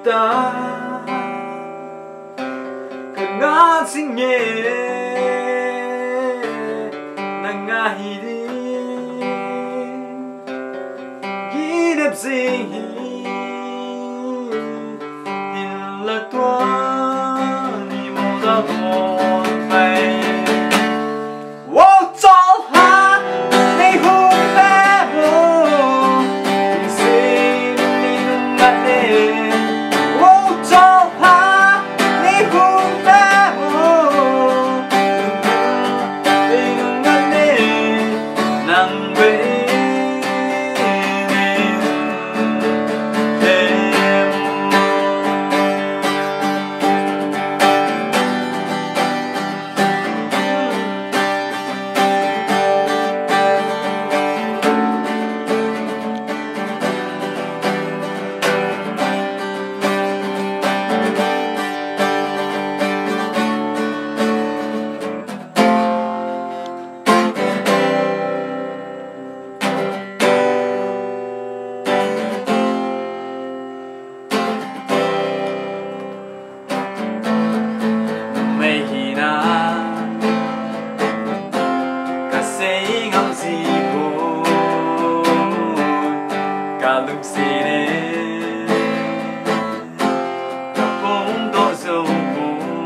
ta cần ngã sinh nhẹ nang ngã hi đi ghi đẹp gì hình là toa ni mong ta buồn bay wow chollha ngày hôm bé buồn tình xin đi ngắt đê wow chollha ngày hôm bé buồn đi ngắt đê nang về lưng xì nè gặp bóng đỏ dầu buồn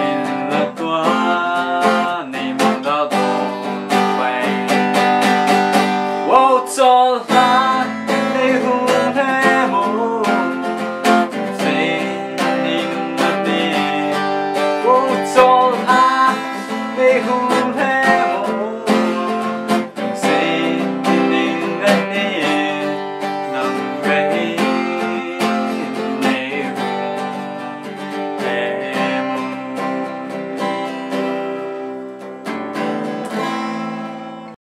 in là toa này mong đã buồn bay wow chollha này hôn hè môn dễ đi ngừng đi wow chollha này hôn